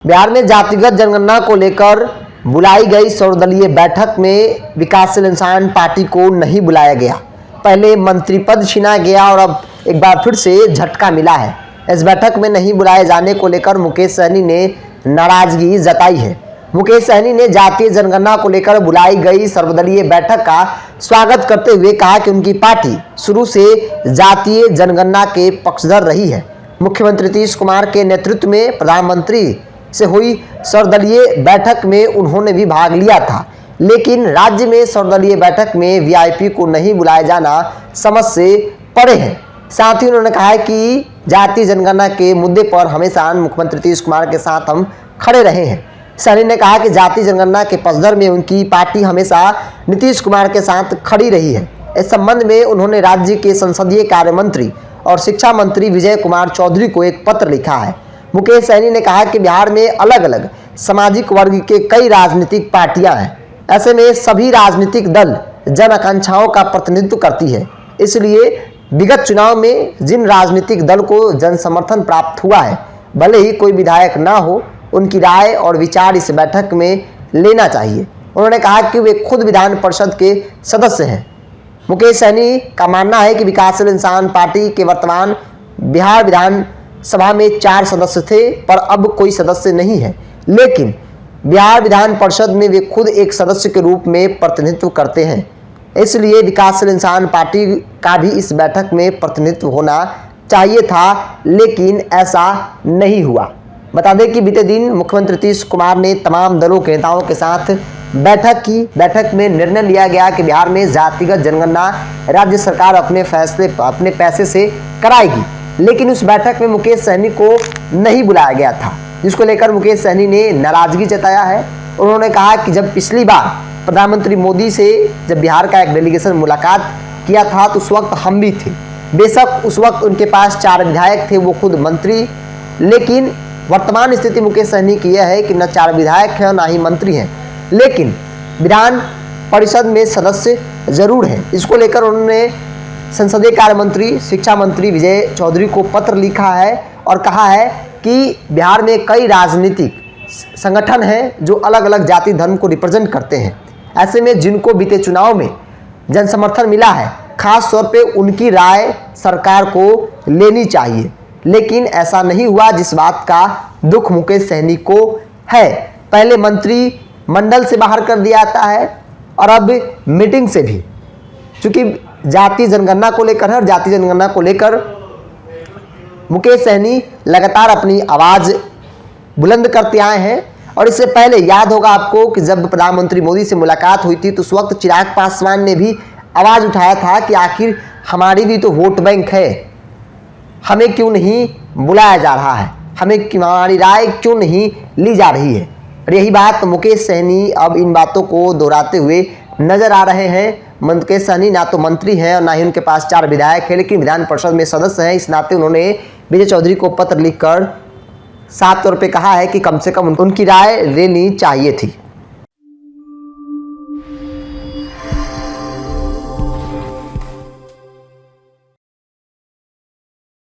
बिहार में जातिगत जनगणना को लेकर बुलाई गई सर्वदलीय बैठक में विकासशील इंसान पार्टी को नहीं बुलाया गया। पहले मंत्री पद छीना गया और अब एक बार फिर से झटका मिला है। इस बैठक में नहीं बुलाए जाने को लेकर मुकेश सहनी ने नाराजगी जताई है। मुकेश सहनी ने जातीय जनगणना को लेकर बुलाई गई सर्वदलीय बैठक का स्वागत करते हुए कहा कि उनकी पार्टी शुरू से जातीय जनगणना के पक्षधर रही है। मुख्यमंत्री नीतीश कुमार के नेतृत्व में प्रधानमंत्री से हुई सर्वदलीय बैठक में उन्होंने भी भाग लिया था, लेकिन राज्य में सर्वदलीय बैठक में वीआईपी को नहीं बुलाया जाना समझ से परे है। साथ ही उन्होंने कहा है कि जातीय जनगणना के मुद्दे पर हमेशा मुख्यमंत्री नीतीश कुमार के साथ हम खड़े रहे हैं। सहनी ने कहा कि जातीय जनगणना के पक्षधर में उनकी पार्टी हमेशा नीतीश कुमार के साथ खड़ी रही है। इस संबंध में उन्होंने राज्य के संसदीय कार्य मंत्री और शिक्षा मंत्री विजय कुमार चौधरी को एक पत्र लिखा है। मुकेश सहनी ने कहा कि बिहार में अलग अलग सामाजिक वर्ग के कई राजनीतिक पार्टियां हैं। ऐसे में सभी राजनीतिक दल जन आकांक्षाओं का प्रतिनिधित्व करती है। इसलिए विगत चुनाव में जिन राजनीतिक दल को जन समर्थन प्राप्त हुआ है, भले ही कोई विधायक ना हो, उनकी राय और विचार इस बैठक में लेना चाहिए। उन्होंने कहा कि वे खुद विधान परिषद के सदस्य हैं। मुकेश सहनी का मानना है कि विकासशील इंसान पार्टी के वर्तमान बिहार विधान सभा में 4 सदस्य थे, पर अब कोई सदस्य नहीं है, लेकिन बिहार विधान परिषद में वे खुद एक सदस्य के रूप में प्रतिनिधित्व करते हैं। इसलिए विकासशील इंसान पार्टी का भी इस बैठक में प्रतिनिधित्व होना चाहिए था, लेकिन ऐसा नहीं हुआ। बता दें कि बीते दिन मुख्यमंत्री नीतीश कुमार ने तमाम दलों के नेताओं के साथ बैठक की। बैठक में निर्णय लिया गया कि बिहार में जातिगत जनगणना राज्य सरकार अपने पैसे से कराएगी, लेकिन उस बैठक में मुकेश सहनी को नहीं बुलाया गया था, जिसको लेकर मुकेश सहनी ने नाराजगी जताया है। उन्होंने कहा कि जब पिछली बार प्रधानमंत्री मोदी से जब बिहार का एक डेलीगेशन मुलाकात किया था तो उस वक्त हम भी थे। बेशक उस वक्त उनके पास 4 विधायक थे, वो खुद मंत्री, लेकिन वर्तमान स्थिति मुकेश सहनी की यह है कि न 4 विधायक हैं और ना ही मंत्री हैं, लेकिन विधान परिषद में सदस्य जरूर हैं। इसको लेकर उन्होंने संसदीय कार्य मंत्री शिक्षा मंत्री विजय चौधरी को पत्र लिखा है और कहा है कि बिहार में कई राजनीतिक संगठन हैं जो अलग अलग जाति धर्म को रिप्रेजेंट करते हैं। ऐसे में जिनको बीते चुनाव में जन समर्थन मिला है, खास तौर पे उनकी राय सरकार को लेनी चाहिए, लेकिन ऐसा नहीं हुआ, जिस बात का दुख मुकेश सहनी को है। पहले मंत्री मंडल से बाहर कर दिया जाता है और अब मीटिंग से भी, क्योंकि जातीय जनगणना को लेकर है। जातीय जनगणना को लेकर मुकेश सहनी लगातार अपनी आवाज़ बुलंद करते आए हैं। और इससे पहले याद होगा आपको कि जब प्रधानमंत्री मोदी से मुलाकात हुई थी तो उस वक्त चिराग पासवान ने भी आवाज़ उठाया था कि आखिर हमारी भी तो वोट बैंक है, हमें क्यों नहीं बुलाया जा रहा है, हमारी राय क्यों नहीं ली जा रही है। और यही बात मुकेश सहनी अब इन बातों को दोहराते हुए नजर आ रहे हैं। मुकेश सहनी ना तो मंत्री हैं और ना ही उनके पास 4 विधायक हैं, लेकिन विधान परिषद में सदस्य हैं। इस नाते उन्होंने विजय चौधरी को पत्र लिखकर साफ तौर पे कहा है कि कम से कम उनकी राय लेनी चाहिए थी।